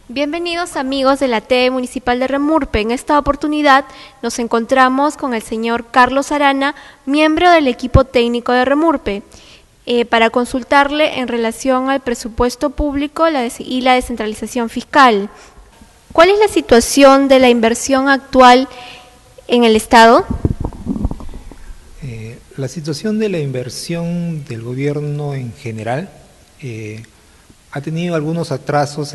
Bienvenidos amigos de la TV Municipal de Remurpe. En esta oportunidad nos encontramos con el señor Carlos Arana, miembro del equipo técnico de Remurpe, para consultarle en relación al presupuesto público y la descentralización fiscal. ¿Cuál es la situación de la inversión actual en el Estado? La situación de la inversión del gobierno en general ha tenido algunos atrasos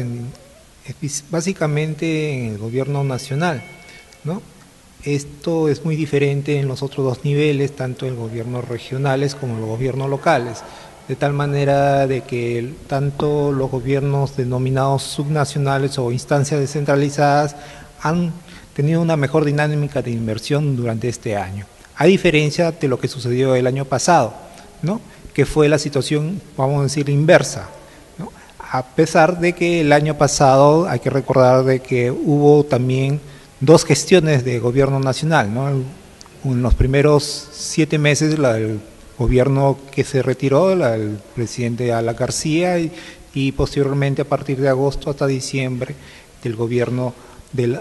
básicamente en el gobierno nacional, ¿no? Esto es muy diferente en los otros dos niveles, tanto en gobiernos regionales como en los gobiernos locales, de tal manera de que tanto los gobiernos denominados subnacionales o instancias descentralizadas han tenido una mejor dinámica de inversión durante este año, a diferencia de lo que sucedió el año pasado, ¿no? Que fue la situación, vamos a decir, inversa. A pesar de que el año pasado hay que recordar de que hubo también dos gestiones de gobierno nacional, ¿no? En los primeros 7 meses el gobierno que se retiró, el presidente Alan García, y posteriormente a partir de agosto hasta diciembre del gobierno del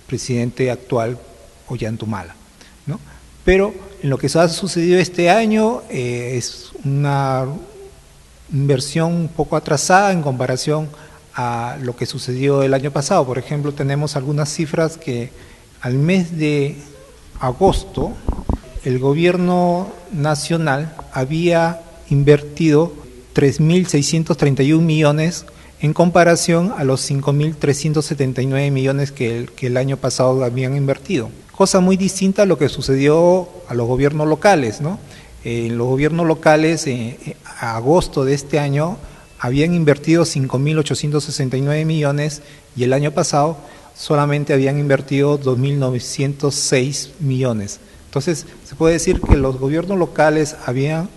presidente actual Ollanta, ¿no? Pero en lo que ha sucedido este año es una inversión un poco atrasada en comparación a lo que sucedió el año pasado. Por ejemplo, tenemos algunas cifras que al mes de agosto el gobierno nacional había invertido 3.631 millones en comparación a los 5.379 millones que el año pasado habían invertido. Cosa muy distinta a lo que sucedió a los gobiernos locales, ¿no? En los gobiernos locales, a agosto de este año, habían invertido 5.869 millones y el año pasado solamente habían invertido 2.906 millones. Entonces, se puede decir que los gobiernos locales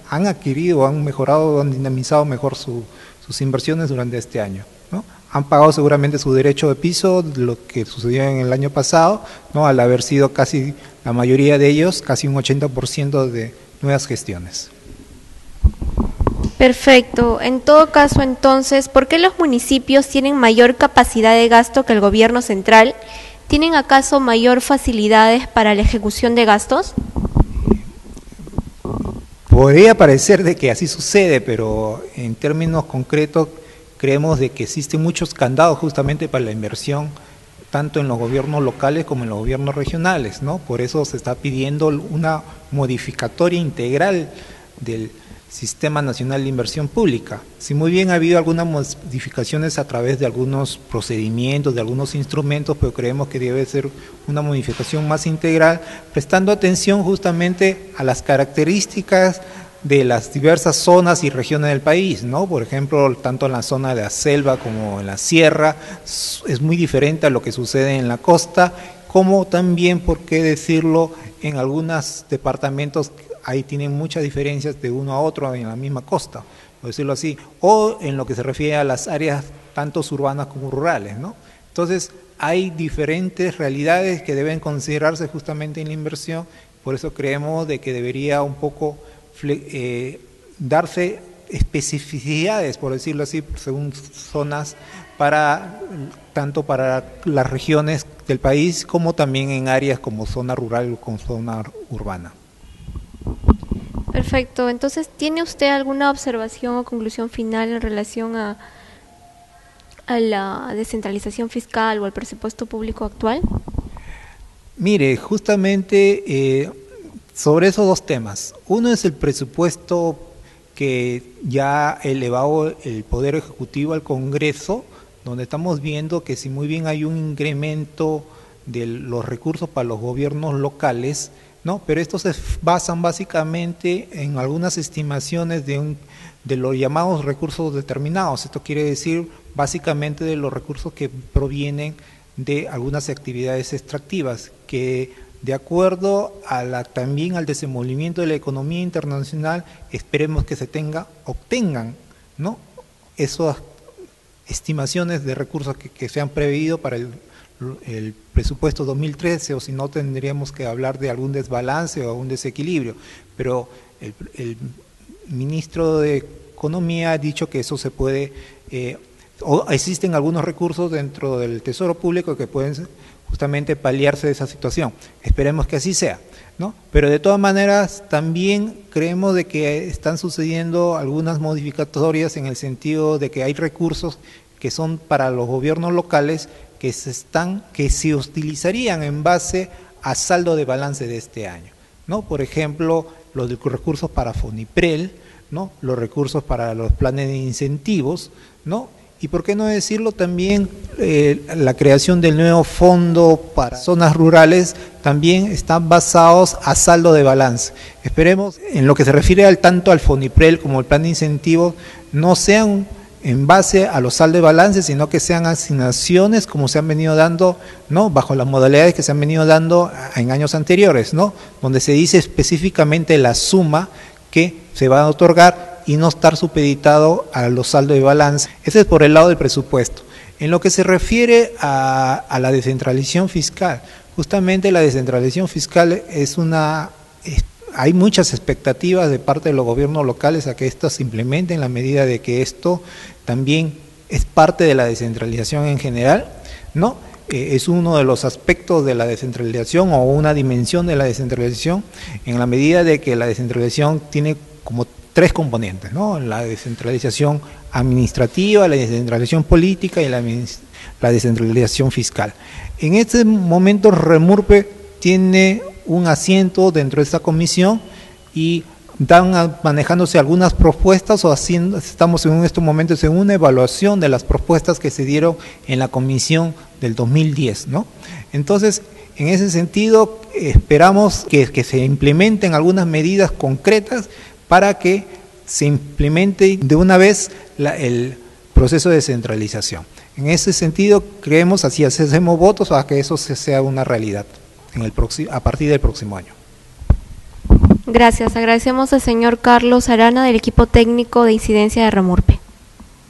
han adquirido, han mejorado, han dinamizado mejor sus inversiones durante este año, ¿no? Han pagado seguramente su derecho de piso, lo que sucedió en el año pasado, ¿no? Al haber sido casi la mayoría de ellos, casi un 80% de nuevas gestiones. Perfecto. En todo caso, entonces, ¿por qué los municipios tienen mayor capacidad de gasto que el gobierno central? ¿Tienen acaso mayor facilidades para la ejecución de gastos? Podría parecer de que así sucede, pero en términos concretos creemos de que existen muchos candados justamente para la inversión, tanto en los gobiernos locales como en los gobiernos regionales, ¿no? Por eso se está pidiendo una modificatoria integral del Sistema Nacional de Inversión Pública. Si muy bien ha habido algunas modificaciones a través de algunos procedimientos, de algunos instrumentos, pero creemos que debe ser una modificación más integral, prestando atención justamente a las características de las diversas zonas y regiones del país, ¿no? Por ejemplo, tanto en la zona de la selva como en la sierra, es muy diferente a lo que sucede en la costa, como también, por qué decirlo, en algunos departamentos ahí tienen muchas diferencias de uno a otro en la misma costa, por decirlo así, o en lo que se refiere a las áreas tanto urbanas como rurales, ¿no? Entonces, hay diferentes realidades que deben considerarse justamente en la inversión, por eso creemos de que debería un poco darse especificidades, por decirlo así, según zonas, tanto para las regiones del país como también en áreas como zona rural o como zona urbana. Perfecto. Entonces, ¿tiene usted alguna observación o conclusión final en relación a la descentralización fiscal o al presupuesto público actual? Mire, justamente sobre esos dos temas. Uno es el presupuesto que ya ha elevado el Poder Ejecutivo al Congreso, donde estamos viendo que si muy bien hay un incremento de los recursos para los gobiernos locales, ¿no? Pero estos se basan básicamente en algunas estimaciones de los llamados recursos determinados. Esto quiere decir básicamente de los recursos que provienen de algunas actividades extractivas, que de acuerdo a también al desenvolvimiento de la economía internacional, esperemos que obtengan, ¿no? Esas estimaciones de recursos que se han previsto para el presupuesto 2013, o si no tendríamos que hablar de algún desbalance o algún desequilibrio, pero el ministro de Economía ha dicho que eso se puede o existen algunos recursos dentro del Tesoro Público que pueden justamente paliarse de esa situación. Esperemos que así sea, ¿no? Pero de todas maneras también creemos de que están sucediendo algunas modificatorias en el sentido de que hay recursos que son para los gobiernos locales que se utilizarían en base a saldo de balance de este año, ¿no? Por ejemplo, los recursos para FONIPREL, ¿no? Los recursos para los planes de incentivos, ¿no? Y por qué no decirlo también, la creación del nuevo fondo para zonas rurales también están basados a saldo de balance. Esperemos, en lo que se refiere tanto al FONIPREL como al plan de incentivos, no sean en base a los saldos de balance, sino que sean asignaciones como se han venido dando, ¿no? Bajo las modalidades que se han venido dando en años anteriores, ¿no? Donde se dice específicamente la suma que se va a otorgar y no estar supeditado a los saldos de balance. Ese es por el lado del presupuesto. En lo que se refiere a la descentralización fiscal, justamente la descentralización fiscal hay muchas expectativas de parte de los gobiernos locales a que esto se implemente en la medida de que esto también es parte de la descentralización en general, ¿no? Es uno de los aspectos de la descentralización o una dimensión de la descentralización, en la medida de que la descentralización tiene como tres componentes, ¿no? La descentralización administrativa, la descentralización política y la descentralización fiscal. En este momento Remurpe tiene un asiento dentro de esta comisión y están manejándose algunas propuestas estamos en estos momentos en una evaluación de las propuestas que se dieron en la comisión del 2010, ¿no? Entonces, en ese sentido, esperamos que se implementen algunas medidas concretas para que se implemente de una vez el proceso de descentralización. En ese sentido, creemos, así hacemos votos a que eso sea una realidad a partir del próximo año. Gracias. Agradecemos al señor Carlos Arana del equipo técnico de incidencia de Remurpe.